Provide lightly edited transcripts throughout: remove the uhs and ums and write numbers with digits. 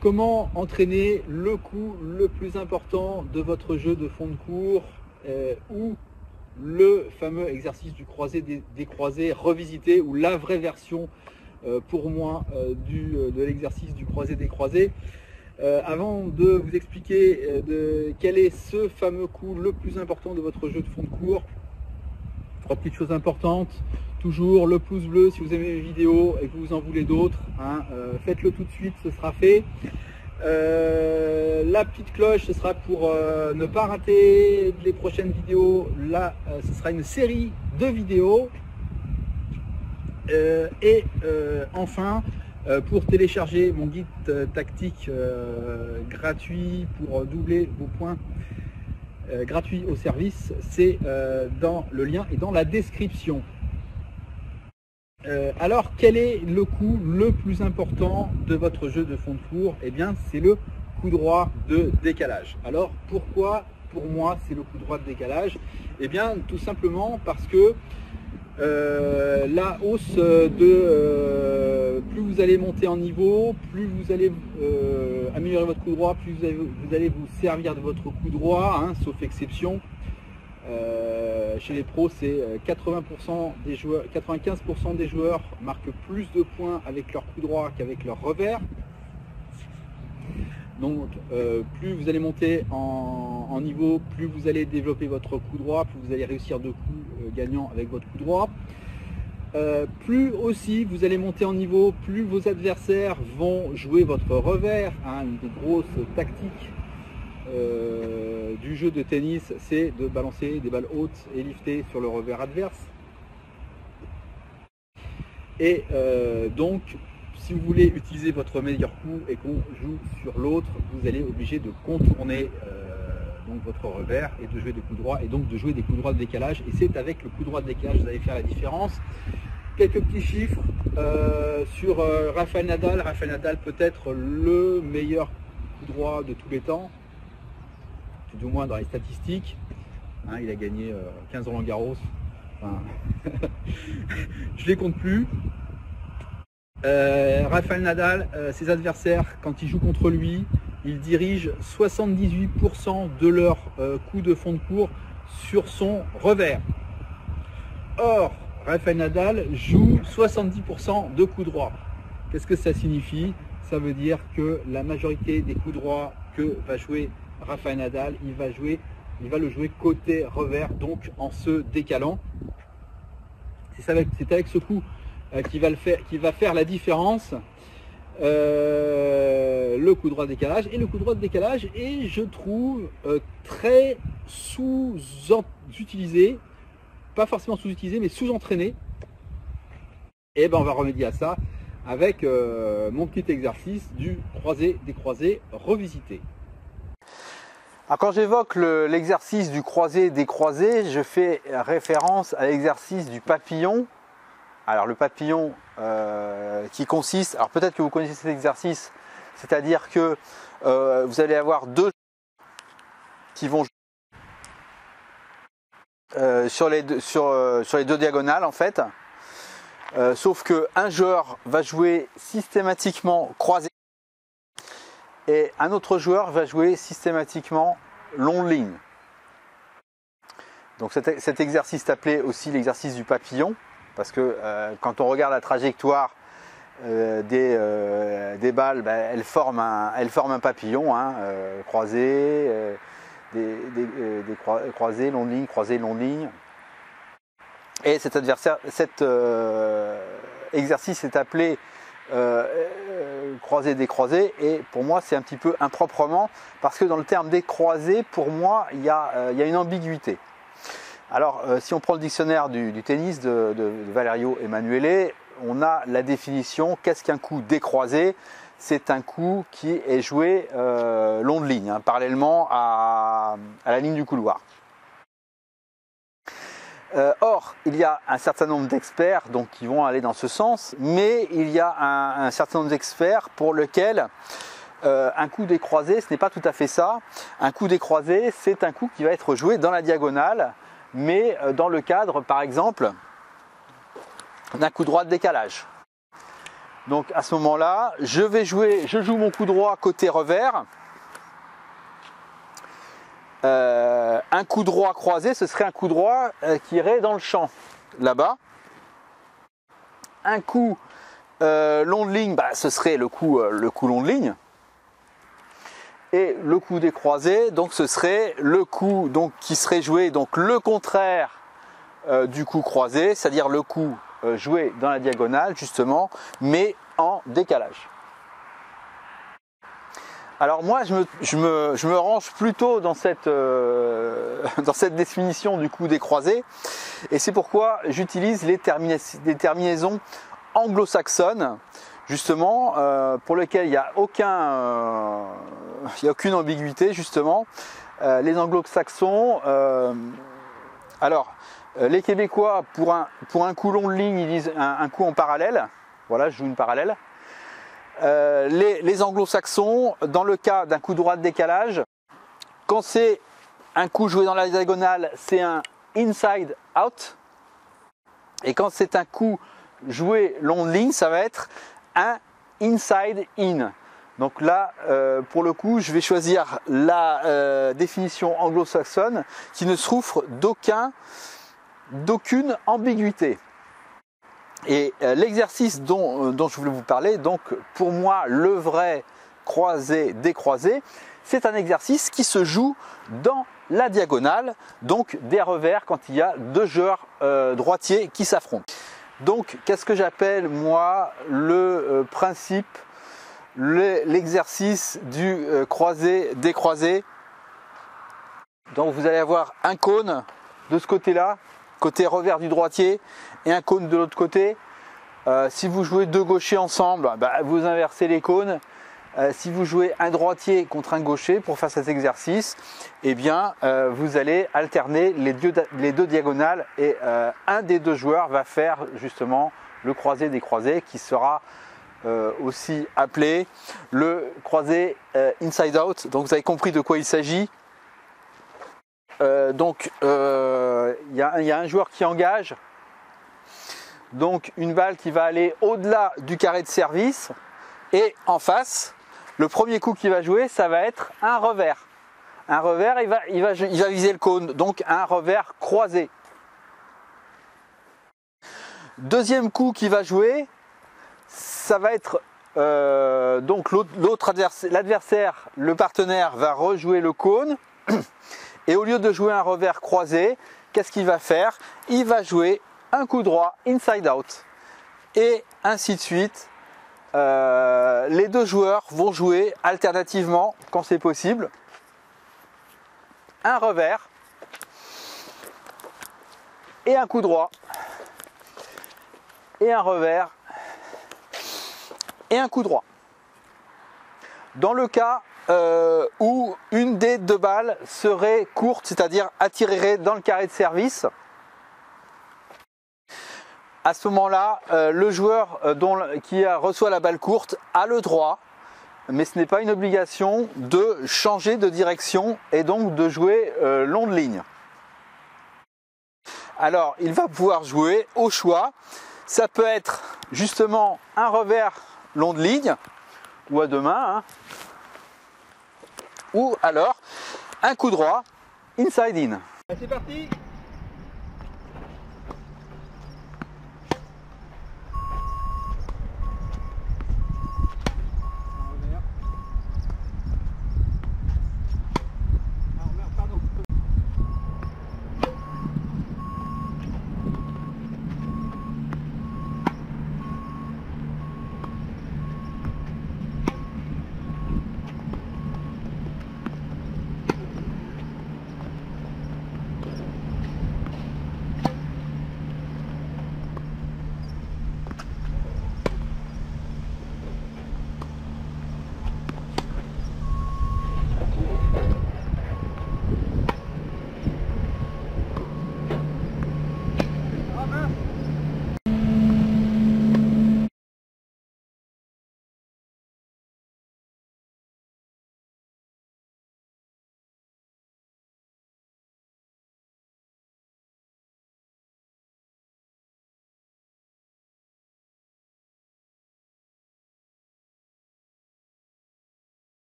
Comment entraîner le coup le plus important de votre jeu de fond de cours ou le fameux exercice du croisé des croisés revisité, ou la vraie version pour moi de l'exercice du croisé des croisés. Avant de vous expliquer quel est ce fameux coup le plus important de votre jeu de fond de cours, 3 petites choses importantes. Toujours le pouce bleu si vous aimez mes vidéos et que vous en voulez d'autres, hein, faites-le tout de suite, ce sera fait. La petite cloche, ce sera pour ne pas rater les prochaines vidéos. Là, ce sera une série de vidéos. Enfin, pour télécharger mon guide tactique gratuit pour doubler vos points gratuit au service, c'est dans le lien et dans la description. Alors, quel est le coup le plus important de votre jeu de fond de cours? Eh bien, c'est le coup droit de décalage. Alors, pourquoi pour moi c'est le coup droit de décalage? Eh bien, tout simplement parce que la hausse plus vous allez monter en niveau, plus vous allez améliorer votre coup droit, plus vous allez vous servir de votre coup droit, hein, sauf exception. Chez les pros, c'est 95% des joueurs marquent plus de points avec leur coup droit qu'avec leur revers. Donc plus vous allez monter en niveau, plus vous allez développer votre coup droit, plus vous allez réussir de coups gagnants avec votre coup droit. Plus aussi vous allez monter en niveau, plus vos adversaires vont jouer votre revers, hein. Une des grosses tactiques du jeu de tennis, c'est de balancer des balles hautes et liftées sur le revers adverse. Et donc, si vous voulez utiliser votre meilleur coup et qu'on joue sur l'autre, vous allez obligé de contourner donc votre revers et de jouer des coups droits, et donc de jouer des coups droits de décalage. Et c'est avec le coup droit de décalage que vous allez faire la différence. Quelques petits chiffres sur Rafael Nadal. Rafael Nadal peut être le meilleur coup droit de tous les temps, du moins dans les statistiques, hein. Il a gagné 15 Roland-Garros, enfin, je les compte plus. Rafael Nadal, ses adversaires, quand ils jouent contre lui, ils dirigent 78% de leurs coups de fond de cours sur son revers. Or, Rafael Nadal joue 70% de coups droits. Qu'est-ce que ça signifie? Ça veut dire que la majorité des coups droits que va jouer Rafael Nadal, il va le jouer côté revers, donc en se décalant. C'est avec ce coup qui va faire la différence, le coup droit de décalage. Et le coup droit de décalage est, je trouve, très sous-utilisé, pas forcément sous-utilisé, mais sous-entraîné. Et ben on va remédier à ça avec mon petit exercice du croisé des croisés revisité. Alors quand j'évoque l'exercice du croisé des croisés, je fais référence à l'exercice du papillon. Alors le papillon qui consiste, alors peut-être que vous connaissez cet exercice, c'est-à-dire que vous allez avoir deux qui vont sur les deux diagonales en fait, sauf qu'un joueur va jouer systématiquement croisé et un autre joueur va jouer systématiquement long ligne. Donc cet exercice est appelé aussi l'exercice du papillon, parce que quand on regarde la trajectoire des balles, ben, elles forment un papillon, hein, croisé, croisé, long ligne, croisé, long ligne. Et cet exercice est appelé croisé des croisés, et pour moi c'est un petit peu improprement, parce que dans le terme des croisés, pour moi il y a une ambiguïté. Alors si on prend le dictionnaire du tennis de Valerio Emanuele, on a la définition. Qu'est-ce qu'un coup décroisé? C'est un coup qui est joué long de ligne, hein, parallèlement à la ligne du couloir. Or, il y a un certain nombre d'experts qui vont aller dans ce sens, mais il y a un certain nombre d'experts pour lequel un coup décroisé, ce n'est pas tout à fait ça. Un coup décroisé, c'est un coup qui va être joué dans la diagonale, mais dans le cadre, par exemple, d'un coup droit de décalage. Donc à ce moment-là, je joue mon coup droit côté revers. Un coup droit croisé, ce serait un coup droit qui irait dans le champ, là-bas. Un coup long de ligne, ce serait le coup long de ligne. Et le coup des croisés, donc ce serait le coup donc, qui serait joué, donc le contraire du coup croisé, c'est-à-dire le coup joué dans la diagonale justement, mais en décalage. Alors moi je me range plutôt dans cette définition du coup des croisés, et c'est pourquoi j'utilise les terminaisons anglo-saxonnes, justement, pour lesquelles il n'y a aucune ambiguïté justement. Les anglo-saxons, les Québécois pour un coup long de ligne ils disent un coup en parallèle, voilà, je joue une parallèle. Les anglo-saxons, dans le cas d'un coup droit de décalage, quand c'est un coup joué dans la diagonale, c'est un inside out, et quand c'est un coup joué long de ligne, ça va être un inside in. Donc là, pour le coup, je vais choisir la définition anglo-saxonne qui ne souffre d'aucune ambiguïté. Et l'exercice dont je voulais vous parler, donc pour moi le vrai croisé décroisé, c'est un exercice qui se joue dans la diagonale, donc des revers quand il y a deux joueurs droitiers qui s'affrontent. Donc qu'est-ce que j'appelle moi le principe, l'exercice du croisé décroisé. Donc vous allez avoir un cône de ce côté-là, côté revers du droitier, et un cône de l'autre côté. Si vous jouez deux gauchers ensemble, vous inversez les cônes. Si vous jouez un droitier contre un gaucher pour faire cet exercice, eh bien vous allez alterner les deux diagonales, et un des deux joueurs va faire justement le croisé décroisé, qui sera aussi appelé le croisé inside out. Donc vous avez compris de quoi il s'agit. Il y a un joueur qui engage, donc une balle qui va aller au-delà du carré de service, et en face, le premier coup qu'il va jouer, ça va être un revers. Un revers, il va viser le cône, donc un revers croisé. Deuxième coup qu'il va jouer, ça va être donc l'adversaire, le partenaire va rejouer le cône. Et au lieu de jouer un revers croisé, qu'est-ce qu'il va faire? Il va jouer un coup droit inside out. Et ainsi de suite. Les deux joueurs vont jouer alternativement, quand c'est possible, un revers et un coup droit, et un revers et un coup droit. Dans le cas où une des deux balles serait courte, c'est-à-dire attirerait dans le carré de service, à ce moment-là, le joueur qui reçoit la balle courte a le droit, mais ce n'est pas une obligation, de changer de direction et donc de jouer long de ligne. Alors, il va pouvoir jouer au choix. Ça peut être justement un revers long de ligne, ou à deux mains, hein, ou alors un coup droit inside in. C'est parti!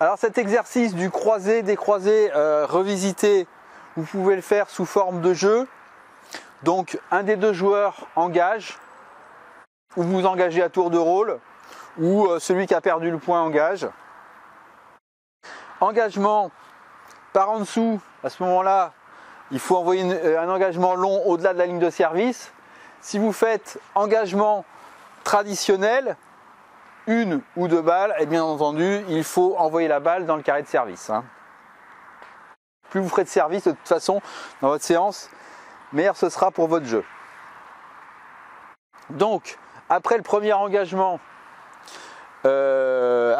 Alors cet exercice du croisé, décroisé, revisité, vous pouvez le faire sous forme de jeu. Donc un des deux joueurs engage, ou vous engagez à tour de rôle, ou celui qui a perdu le point engage. Engagement par en dessous, à ce moment-là, il faut envoyer un engagement long au-delà de la ligne de service. Si vous faites engagement traditionnel, une ou deux balles, et bien entendu, il faut envoyer la balle dans le carré de service. Plus vous ferez de service, de toute façon, dans votre séance, meilleur ce sera pour votre jeu. Donc, après le premier engagement, le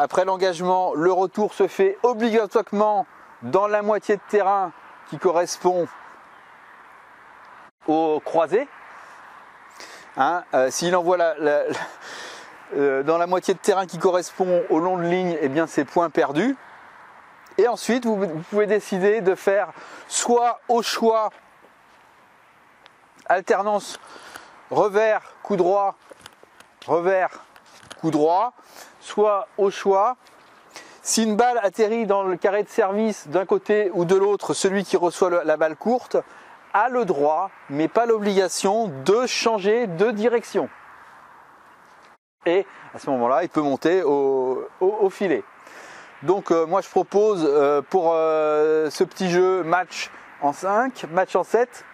retour se fait obligatoirement dans la moitié de terrain qui correspond au croisé. S'il envoie dans la moitié de terrain qui correspond au long de ligne, eh bien c'est point perdu. Et ensuite, vous pouvez décider de faire soit au choix alternance revers, coup droit, revers, coup droit, soit au choix. Si une balle atterrit dans le carré de service d'un côté ou de l'autre, celui qui reçoit la balle courte a le droit, mais pas l'obligation, de changer de direction. Et à ce moment-là, il peut monter au filet. Donc moi je propose pour ce petit jeu match en 5, match en 7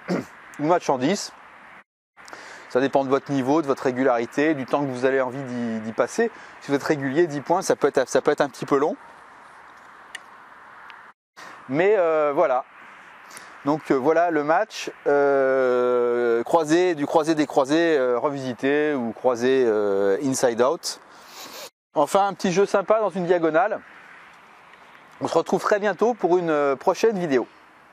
ou match en 10. Ça dépend de votre niveau, de votre régularité, du temps que vous avez envie d'y passer. Si vous êtes régulier, 10 points, ça peut être un petit peu long. Mais voilà. Donc voilà le match du croisé-décroisé revisité ou croisé inside out. Enfin un petit jeu sympa dans une diagonale. On se retrouve très bientôt pour une prochaine vidéo.